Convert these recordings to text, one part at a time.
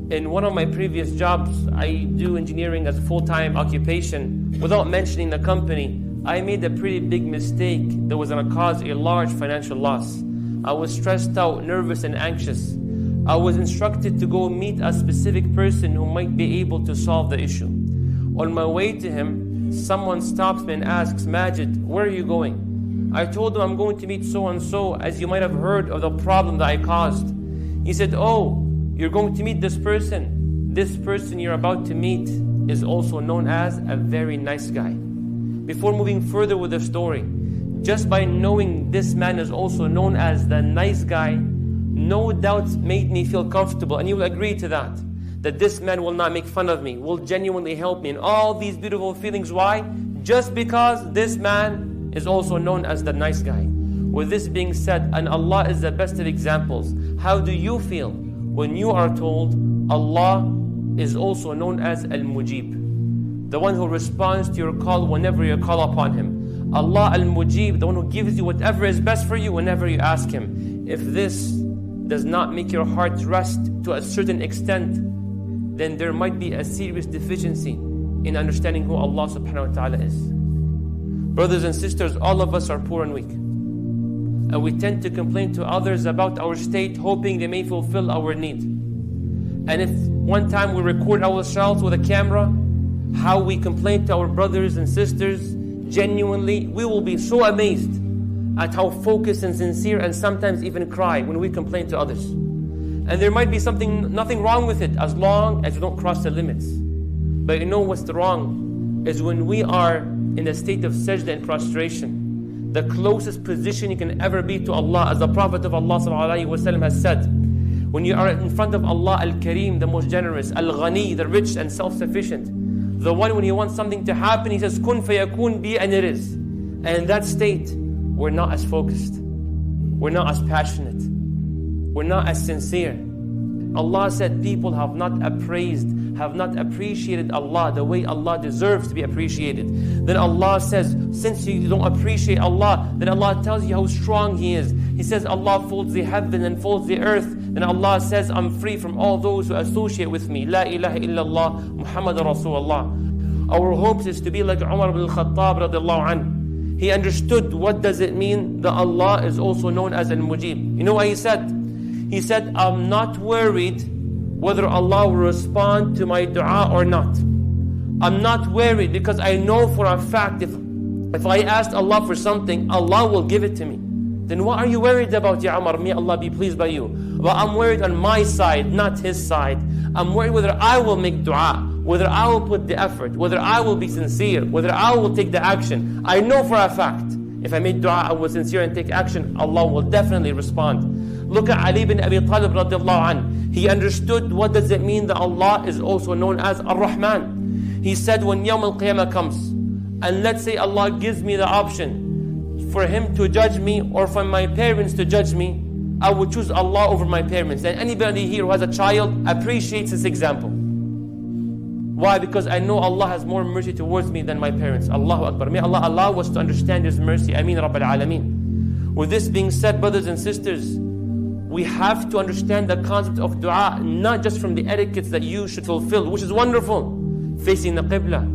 In one of my previous jobs, I do engineering as a full-time occupation. Without mentioning the company, I made a pretty big mistake that was going to cause a large financial loss. I was stressed out, nervous, and anxious. I was instructed to go meet a specific person who might be able to solve the issue. On my way to him, someone stops me and asks, Majid, where are you going? I told him I'm going to meet so-and-so, as you might have heard of the problem that I caused. He said, oh, you're going to meet this person. This person you're about to meet is also known as a very nice guy. Before moving further with the story, just by knowing this man is also known as the nice guy, no doubt made me feel comfortable. And you will agree to that this man will not make fun of me, will genuinely help me, and all these beautiful feelings. Why? Just because this man is also known as the nice guy. With this being said, and Allah is the best of examples, how do you feel when you are told Allah is also known as Al-Mujib, the one who responds to your call whenever you call upon Him? Allah Al-Mujib, the one who gives you whatever is best for you whenever you ask Him. If this does not make your heart rest to a certain extent, then there might be a serious deficiency in understanding who Allah subhanahu wa ta'ala is. Brothers and sisters, all of us are poor and weak. And we tend to complain to others about our state, hoping they may fulfill our need. And if one time we record ourselves with a camera, how we complain to our brothers and sisters, genuinely, we will be so amazed at how focused and sincere, and sometimes even cry when we complain to others. And there might be nothing wrong with it, as long as you don't cross the limits. But you know what's wrong is when we are in a state of sajda and prostration, the closest position you can ever be to Allah, as the Prophet of Allah ﷺ has said, when you are in front of Allah Al-Kareem, the most generous, Al-Ghani, the rich and self-sufficient, the one when you want something to happen, He says, Kun fayakun, be, and it is. And in that state, we're not as focused, we're not as passionate, we're not as sincere. Allah said people have not appreciated Allah the way Allah deserves to be appreciated. Then Allah says, since you don't appreciate Allah, then Allah tells you how strong He is. He says Allah folds the heaven and folds the earth. Then Allah says, I'm free from all those who associate with me. La ilaha illallah, Muhammad Rasulullah. Our hopes is to be like Umar ibn al-Khattab radiallahu anhu. He understood what does it mean that Allah is also known as Al-Mujib. You know what he said? He said, I'm not worried whether Allah will respond to my dua or not. I'm not worried because I know for a fact if I asked Allah for something, Allah will give it to me. Then what are you worried about, Ya Umar? May Allah be pleased by you. But I'm worried on my side, not his side. I'm worried whether I will make dua, whether I will put the effort, whether I will be sincere, whether I will take the action. I know for a fact, if I make dua, I was sincere and take action, Allah will definitely respond. Look at Ali bin Abi Talib radiallahu anh. He understood what does it mean that Allah is also known as Ar-Rahman. He said when Yawm al-Qiyamah comes, and let's say Allah gives me the option for Him to judge me or for my parents to judge me, I would choose Allah over my parents. And anybody here who has a child appreciates this example. Why? Because I know Allah has more mercy towards me than my parents. Allahu Akbar. May Allah allow us to understand His mercy. Ameen Rabbil Alameen. With this being said, brothers and sisters, we have to understand the concept of dua, not just from the etiquettes that you should fulfill, which is wonderful. Facing the Qibla.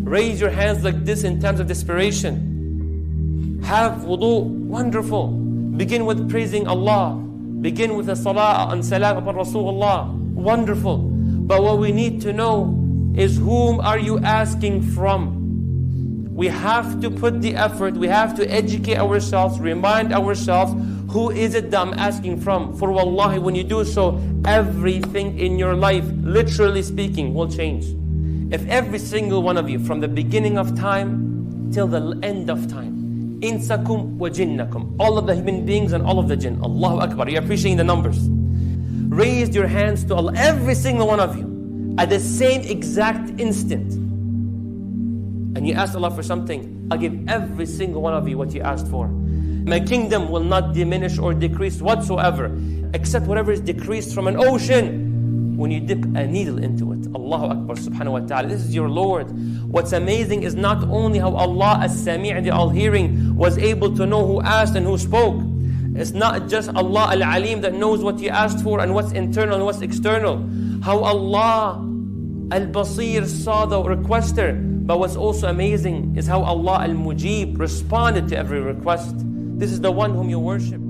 Raise your hands like this in times of desperation. Have wudu, wonderful. Begin with praising Allah. Begin with a salah and salam upon Rasulullah, wonderful. But what we need to know is, whom are you asking from? We have to put the effort, we have to educate ourselves, remind ourselves, who is it that I'm asking from? For wallahi, when you do so, everything in your life, literally speaking, will change. If every single one of you, from the beginning of time till the end of time, insakum wa jinnakum, all of the human beings and all of the jinn, Allahu Akbar, you're appreciating the numbers, raised your hands to Allah, every single one of you, at the same exact instant, and you asked Allah for something, I'll give every single one of you what you asked for. My kingdom will not diminish or decrease whatsoever, except whatever is decreased from an ocean when you dip a needle into it. Allahu Akbar subhanahu wa ta'ala. This is your Lord. What's amazing is not only how Allah as-Sami', the all-hearing, was able to know who asked and who spoke. It's not just Allah al-Alim that knows what you asked for and what's internal and what's external. How Allah Al-Basir saw the requester. But what's also amazing is how Allah Al-Mujib responded to every request. This is the one whom you worship.